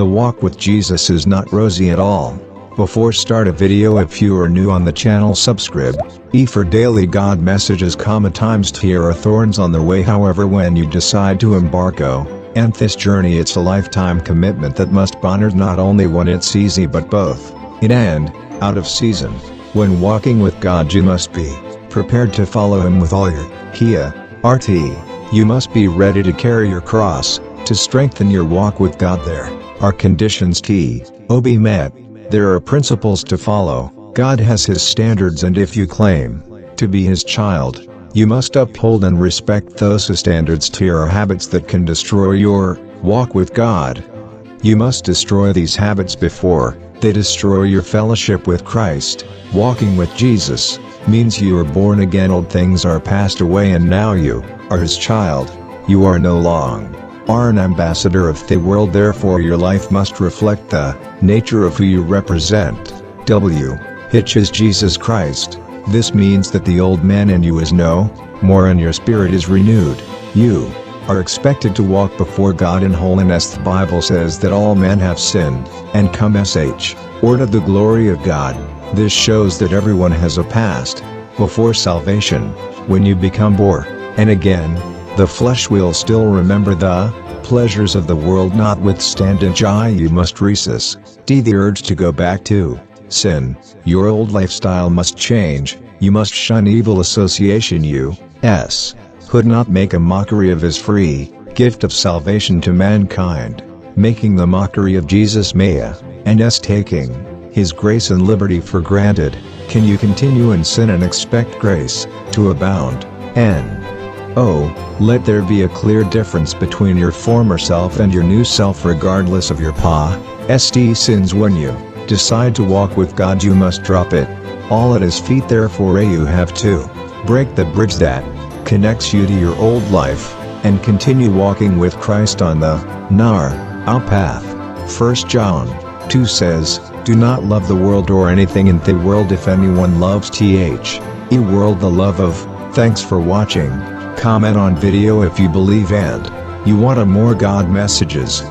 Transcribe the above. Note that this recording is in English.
The walk with Jesus is not rosy at all. Before start a video, if you are new on the channel, subscribe. For daily God messages, times here are thorns on the way. However, when you decide to embark on this journey, it's a lifetime commitment that must be honored, not only when it's easy but both in and out of season. When walking with God, you must be prepared to follow Him with all your heart. You must be ready to carry your cross to strengthen your walk with God. There are conditions to be met. There are principles to follow. God has His standards, and if you claim to be His child, you must uphold and respect those standards. Here are habits that can destroy your walk with God. You must destroy these habits before they destroy your fellowship with Christ. Walking with Jesus means you are born again. Old things are passed away, and now you are His child. You are no longer an ambassador of the world, therefore your life must reflect the nature of who you represent. Which is Jesus Christ. This means that the old man in you is no more, and your spirit is renewed. You are expected to walk before God in holiness. The Bible says that all men have sinned and come short of the glory of God. This shows that everyone has a past before salvation. When you become born again, the flesh will still remember the pleasures of the world. Notwithstanding, you must resist the urge to go back to sin. Your old lifestyle must change. You must shun evil association. You could not make a mockery of His free gift of salvation to mankind. Making the mockery of Jesus and taking His grace and liberty for granted. Can you continue in sin and expect grace to abound? Let there be a clear difference between your former self and your new self, regardless of your past sins. When you decide to walk with God, you must drop it all at His feet. Therefore, you have to break the bridge that connects you to your old life and continue walking with Christ on the narrow path. 1 John 2 says, "Do not love the world or anything in the world. If anyone loves the world, the love of." Thanks for watching. Comment on video if you believe and you want more God messages.